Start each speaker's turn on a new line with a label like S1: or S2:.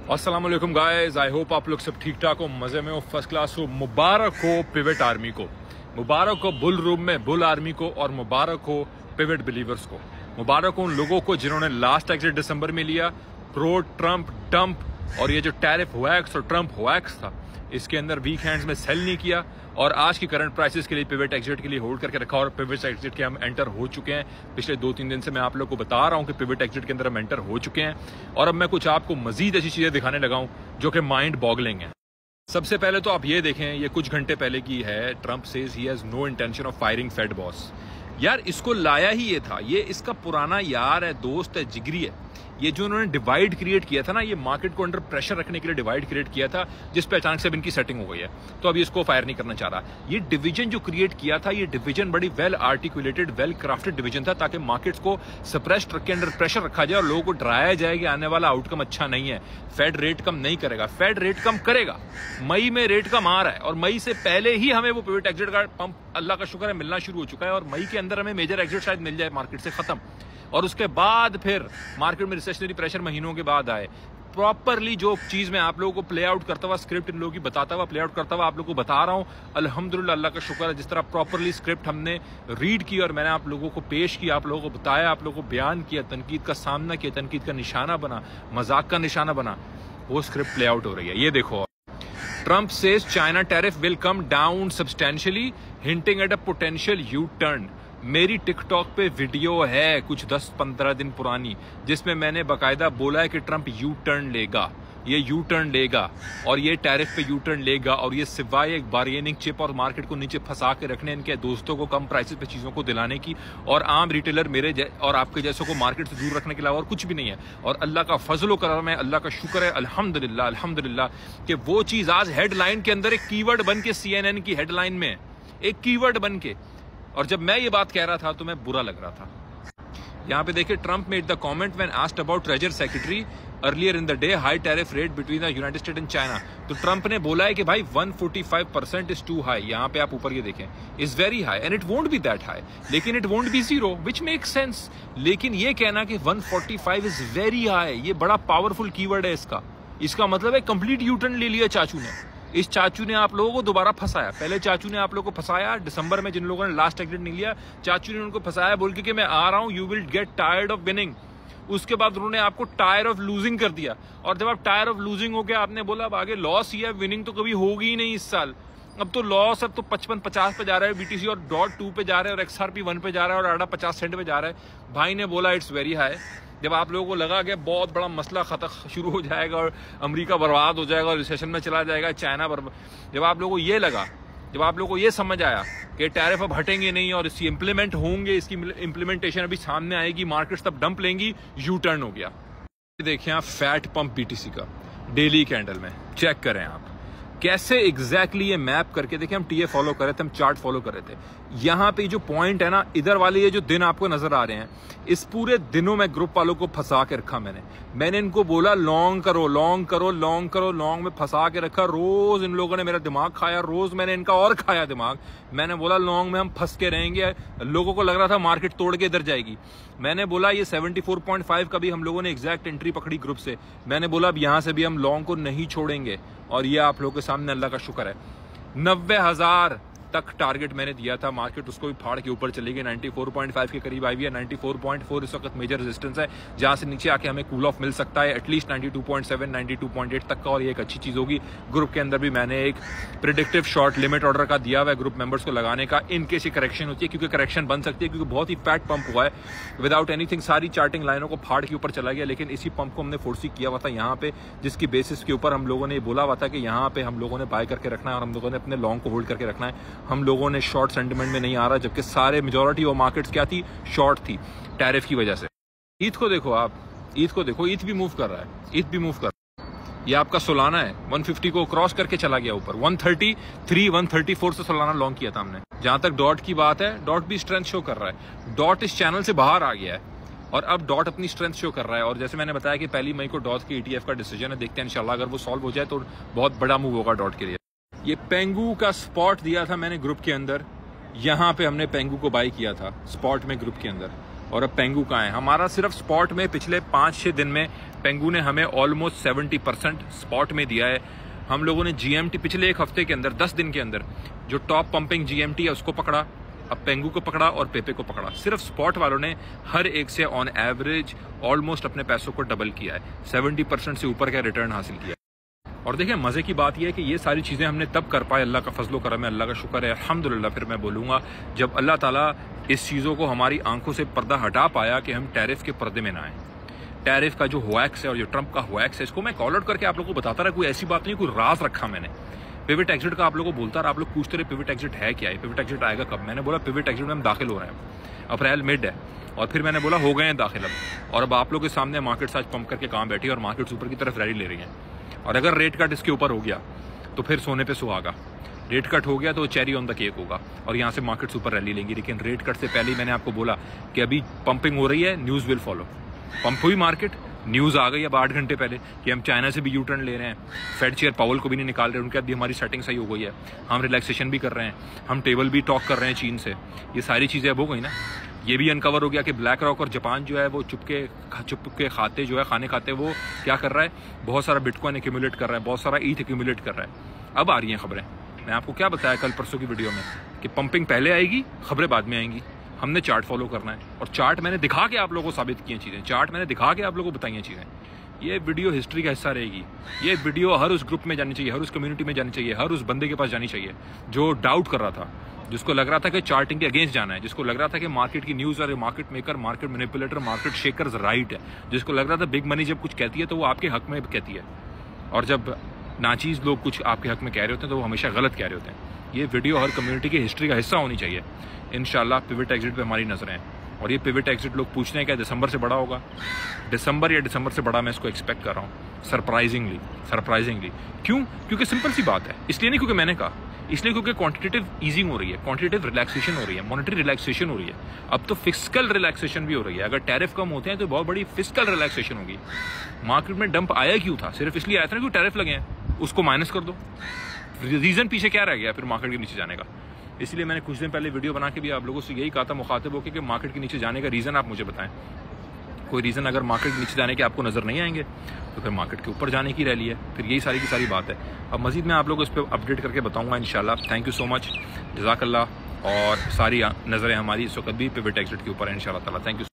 S1: अस्सलाम वालेकुम guys, I hope आप लोग सब ठीक ठाक हो, मजे में हो, फर्स्ट क्लास हो। मुबारक हो पिवट आर्मी को, मुबारक हो बुल रूम में बुल आर्मी को, और मुबारक हो पिवट बिलीवर्स को। मुबारक हो उन लोगों को जिन्होंने लास्ट एग्जिट दिसंबर में लिया, प्रो ट्रम्प डंप, और ये जो टैरिफ वैक्स और ट्रम्प वैक्स था इसके अंदर वीक हैंड्स में सेल नहीं किया, और आज की करंट प्राइसेस के लिए पिवट एग्जिट के लिए होल्ड करके रखा। और पिवट एग्जिट के हम एंटर हो चुके हैं। पिछले 2-3 दिन से मैं आप लोग को बता रहा हूं कि पिवट एग्जिट के अंदर हम एंटर हो चुके हैं, और अब मैं कुछ आपको मजीद ऐसी चीजें दिखाने लगा हूं जो कि माइंड बॉगलिंग है। सबसे पहले तो आप ये देखें, ये कुछ घंटे पहले की है। Trump says he has no intention of firing Fed boss. यार इसको लाया ही ये था, ये इसका पुराना यार है, दोस्त है, जिगरी है। ये जो उन्होंने डिवाइड क्रिएट किया था ना, ये मार्केट को अंडर प्रेशर रखने के लिए डिवाइड क्रिएट किया था, जिस पे अचानक से अब इनकी सेटिंग हो गई है, तो अब इसको फायर नहीं करना चाह रहा। ये डिवीजन जो क्रिएट किया था, ये डिवीजन बड़ी well articulated, well crafted division था, ताकि मार्केट्स को सप्रेस्ड रख के अंडर प्रेशर रखा जाए और लोगों को डराया जाए कि आने वाला आउटकम अच्छा नहीं है, फेड रेट कम नहीं करेगा। फेड रेट कम करेगा, मई में रेट कम आ रहा है, और मई से पहले ही हमें वो पिवट एग्जिट का पंप अल्लाह का शुक्र है मिलना शुरू हो चुका है, और मई के अंदर हमें मेजर एग्जिट शायद मिल जाए मार्केट से खत्म, और उसके बाद फिर मार्केट में रिसेशनरी प्रेशर महीनों के बाद आए। प्रॉपरली जो चीज मैं आप लोगों को प्ले आउट करता हुआ, स्क्रिप्ट इन लोगों की बताता हुआ, प्ले आउट करता हुआ आप लोगों को बता रहा हूं, अल्हम्दुलिल्लाह अल्लाह का शुक्र है, जिस तरह प्रॉपरली स्क्रिप्ट हमने रीड की और मैंने आप लोगों को पेश किया, आप लोगों को बताया, आप लोगों को बयान किया, तनकीद का सामना किया, तनकीद का निशाना बना, मजाक का निशाना बना, वो स्क्रिप्ट प्ले आउट हो रही है। ये देखो, Trump says China tariff will come down substantially, hinting at a potential U-turn। मेरी टिकटॉक पे वीडियो है कुछ 10-15 दिन पुरानी, जिसमें मैंने बाकायदा बोला है कि ट्रंप यू टर्न लेगा, ये यू टर्न लेगा, और ये टैरिफ पे यू टर्न लेगा, और ये सिवाय एक बार्गेनिंग चिप और मार्केट को नीचे फंसा के रखने, इनके दोस्तों को कम प्राइसेस पे चीजों को दिलाने की, और आम रिटेलर मेरे और आपके जैसों को मार्केट से दूर रखने के अलावा और कुछ भी नहीं है। और अल्लाह का फजल व करम है, अल्लाह का शुक्र है, अल्हम्दुलिल्लाह अल्हम्दुलिल्लाह, कि वो चीज आज हेडलाइन के अंदर एक कीवर्ड बन के, CNN की हेडलाइन में एक कीवर्ड बन के, और जब मैं ये बात कह रहा था तो मैं बुरा लग रहा था। यहाँ पे देखिए, Trump made the comment when asked about treasury secretary earlier in the day high tariff rate between the United state and China. तो ट्रम्प ने बोला है कि भाई 145% इज टू हाई। यहाँ पे आप ऊपर ये देखें, is very high and it won't be that high, लेकिन it won't be zero, which makes sense. लेकिन ये कहना कि 145 इज वेरी हाई, ये बड़ा पावरफुल कीवर्ड है इसका मतलब है कंप्लीट यू टर्न ले लिया चाचू ने। इस चाचू ने आप लोगों को दोबारा फंसाया। पहले चाचू ने आप लोगों को फंसाया दिसंबर में, जिन लोगों ने लास्ट एग्जिट नहीं लिया, चाचू ने उनको फंसाया बोल के कि मैं आ रहा हूं, you will get tired of winning. उसके बाद उन्होंने आपको टायर ऑफ लूजिंग कर दिया, और जब आप टायर ऑफ लूजिंग हो गया, आपने बोला अब आगे लॉस ही है, विनिंग तो कभी होगी ही नहीं इस साल। अब तो लॉस, अब तो 55-50 पे जा रहा है BTC, और .2 पे जा रहा है, और XRP 1 पे जा रहा है, और ADA 50 सेंट पे जा रहा है। भाई ने बोला इट्स वेरी हाई। जब आप लोगों को लगा कि बहुत बड़ा मसला खत्म शुरू हो जाएगा और अमेरिका बर्बाद हो जाएगा और रिसेशन में चला जाएगा, चाइना बर्बाद, जब आप लोगों को ये लगा, जब आप लोगों को ये समझ आया कि टैरिफ अब हटेंगे नहीं और इसकी इंप्लीमेंट होंगे, इसकी इंप्लीमेंटेशन अभी सामने आएगी, मार्केट्स तब डंप लेंगी, यू टर्न हो गया। देखिए आप फैट पंप BTC का डेली कैंडल में चेक करें आप कैसे एग्जैक्टली ये मैप करके देखिए। हम TA फॉलो कर रहे थे, हम चार्ट फॉलो कर रहे थे। यहाँ पे जो पॉइंट है ना, इधर वाले ये जो दिन आपको नजर आ रहे हैं, इस पूरे दिनों में ग्रुप वालों को फंसा के रखा। मैंने इनको बोला लॉन्ग करो, लॉन्ग करो, लॉन्ग करो, लॉन्ग में फंसा के रखा। रोज इन लोगों ने मेरा दिमाग खाया, रोज मैंने इनका और खाया दिमाग। मैंने बोला लॉन्ग में हम फंस के रहेंगे। लोगों को लग रहा था मार्केट तोड़ के इधर जाएगी। मैंने बोला ये 74.5 का भी हम लोगों ने एग्जैक्ट एंट्री पकड़ी ग्रुप से। मैंने बोला अब यहां से भी हम लॉन्ग को नहीं छोड़ेंगे, और ये आप लोगों के सामने अल्लाह का शुक्र है 90,000 तक टारगेट मैंने दिया था। मार्केट उसको भी फाड़ के ऊपर चली गई, 94.5 के करीब आई हुई है। 94.4 इस वक्त मेजर रेजिस्टेंस है, जहां से नीचे आके हमें कूल ऑफ मिल सकता है एटलीस्ट 92.7, 92.8 तक का, और ये एक अच्छी चीज होगी। ग्रुप के अंदर भी मैंने एक प्रिडिक्टिव शॉर्ट लिमिट ऑर्डर का दिया हुआ है ग्रुप मेंबर्स को लगाने का, इन केस ये करेक्शन होती है, क्योंकि करेक्शन बन सकती है, क्योंकि बहुत ही फैट पंप हुआ है विदाउट एनीथिंग। सारी चार्टिंग लाइनों को फाड़ के ऊपर चला गया, लेकिन इसी पंप को हमने फोर्सी किया हुआ था यहाँ पे, जिसकी बेसिस के ऊपर हम लोगों ने बोला हुआ था कि यहाँ पे हम लोगों ने बाय करके रखना है, और हम लोगों ने अपने लॉन्ग को होल्ड करके रखना है। हम लोगों ने शॉर्ट सेंटिमेंट में नहीं आ रहा, जबकि सारे मेजॉरिटी ऑफ मार्केट्स क्या थी, शॉर्ट थी टैरिफ की वजह से। ईथ को देखो आप, ईथ को देखो, ईथ भी मूव कर रहा है, ईथ भी मूव कर रहा है। ये आपका सोलाना है, 150 को क्रॉस करके चला गया ऊपर, 133, 134 से सोलाना लॉन्ग किया था हमने। जहां तक डॉट की बात है, डॉट भी स्ट्रेंथ शो कर रहा है। डॉट इस चैनल से बाहर आ गया है, और अब डॉट अपनी स्ट्रेंथ शो कर रहा है। और जैसे मैंने बताया कि 1 मई को डॉट की ETF का डिसीजन है, देखते हैं इंशाल्लाह अगर वो सॉल्व हो जाए तो बहुत बड़ा मूव होगा डॉट के लिए। ये पेंगू का स्पॉट दिया था मैंने ग्रुप के अंदर, यहाँ पे हमने पेंगू को बाई किया था स्पॉट में ग्रुप के अंदर, और अब पेंगू का है हमारा। सिर्फ स्पॉट में पिछले 5-6 दिन में पेंगू ने हमें ऑलमोस्ट 70% स्पॉट में दिया है। हम लोगों ने GMT पिछले एक हफ्ते के अंदर 10 दिन के अंदर जो टॉप पंपिंग GMT है उसको पकड़ा, अब पेंगू को पकड़ा और पेपे को पकड़ा। सिर्फ स्पॉट वालों ने हर एक से ऑन एवरेज ऑलमोस्ट अपने पैसों को डबल किया है, 70% से ऊपर का रिटर्न हासिल किया। और देखिए मजे की बात यह है कि ये सारी चीजें हमने तब कर पाए, अल्लाह का फजलो करम है, अल्लाह का शुक्र है, अल्हम्दुलिल्लाह। फिर मैं बोलूंगा जब अल्लाह ताला इस चीज़ों को हमारी आंखों से पर्दा हटा पाया कि हम टैरिफ के पर्दे में ना आए। टैरिफ का जो हुआक्स है और जो ट्रंप का हुआक्स है, इसको मैं कॉल आउट करके आप लोगों को बताता रहा, कोई ऐसी बात नहीं, कोई राज रखा मैंने। पिवट एग्जिट का आप लोगों को बोलता रहा, आप लोग पूछते रहे पिवट एग्जिट है क्या है, पिवट एग्जिट आएगा कब। मैंने बोला पिवट एग्जिट में हम दाखिल हो रहे हैं, अप्रैल मिड है, और फिर मैंने बोला हो गए हैं दाखिल अब। और अब आप लोग के सामने मार्केट्स आज पंप करके कहाँ बैठी है और मार्केट्स ऊपर की तरफ रैली ले रही हैं। और अगर रेट कट इसके ऊपर हो गया तो फिर सोने पे सुहागा। रेट कट हो गया तो चेरी ऑन द केक होगा और यहाँ से मार्केट्स ऊपर रैली लेंगी। लेकिन रेट कट से पहले ही मैंने आपको बोला कि अभी पंपिंग हो रही है, न्यूज़ विल फॉलो। पंप हुई मार्केट, न्यूज़ आ गई अब 8 घंटे पहले कि हम चाइना से भी यू टर्न ले रहे हैं, फेड चेयर पावल को भी नहीं निकाल रहे, उनके बाद भी हमारी सेटिंग सही हो गई है, हम रिलैक्सेशन भी कर रहे हैं, हम टेबल भी टॉक कर रहे हैं चीन से। ये सारी चीज़ें अब हो गई ना। ये भी अनकवर हो गया कि ब्लैक रॉक और जापान जो है वो चुपके खाते जो है खाने खाते वो क्या कर रहा है, बहुत सारा बिटकॉइन एक्यूमुलेट कर रहा है, बहुत सारा ईथ एक्यूमुलेट कर रहा है। अब आ रही हैं खबरें। मैं आपको क्या बताया कल परसों की वीडियो में कि पंपिंग पहले आएगी, खबरें बाद में आएंगी। हमने चार्ट फॉलो करना है और चार्ट मैंने दिखा के आप लोगों को साबित किए चीज़ें, चार्ट मैंने दिखा के आप लोगों को बताई चीज़ें। ये वीडियो हिस्ट्री का हिस्सा रहेगी। ये वीडियो हर उस ग्रुप में जानी चाहिए, हर उस कम्युनिटी में जानी चाहिए, हर उस बंदे के पास जानी चाहिए जो डाउट कर रहा था, जिसको लग रहा था कि चार्टिंग के अगेंस्ट जाना है, जिसको लग रहा था कि मार्केट की न्यूज़ और market maker, market manipulator, market shakers right है, जिसको लग रहा था बिग मनी जब कुछ कहती है तो वो आपके हक में कहती है, और जब नाचीज़ लोग कुछ आपके हक में कह रहे होते हैं तो वो हमेशा गलत कह रहे होते हैं। ये वीडियो हर कम्युनिटी की हिस्ट्री का हिस्सा होनी चाहिए। इंशाल्लाह पिवट एग्जिट पे हमारी नजरें हैं और ये पिवट एग्जिट लोग पूछते हैं क्या दिसंबर से बड़ा होगा। दिसंबर से बड़ा मैं इसको एक्सपेक्ट कर रहा हूँ, सरप्राइजिंगली। क्यों? क्योंकि सिंपल सी बात है, इसलिए नहीं क्योंकि मैंने कहा, इसलिए क्योंकि क्वांटिटेटिव ईजिंग हो रही है, क्वांटिटेटिव रिलैक्सेशन हो रही है, मॉनेटरी रिलैक्सेशन हो रही है, अब तो फिस्कल रिलैक्सेशन भी हो रही है। अगर टैरिफ कम होते हैं तो बहुत बड़ी फिस्कल रिलैक्सेशन होगी। मार्केट में डंप आया क्यों था? सिर्फ इसलिए आया था ना क्योंकि टैरिफ लगे हैं, उसको माइनस कर दो। रीजन पीछे क्या रह गया फिर मार्केट के नीचे जाने का? इसलिए मैंने कुछ दिन पहले वीडियो बना के भी आप लोगों से यही कहा था मुखातिब होकर कि मार्केट के नीचे जाने का रीज़न आप मुझे बताएं। कोई रीज़न अगर मार्केट के नीचे जाने के आपको नज़र नहीं आएंगे तो फिर मार्केट के ऊपर जाने की रैली है। फिर यही सारी की सारी बात है। अब मज़ीद मैं आप लोगों को इस पर अपडेट करके बताऊँगा इंशाल्लाह। थैंक यू सो मच, जज़ाकल्लाह। और सारी नज़रें हमारी इस वक्त भी पिवट एग्जिट के ऊपर है इंशाल्लाह ताला। Thank you.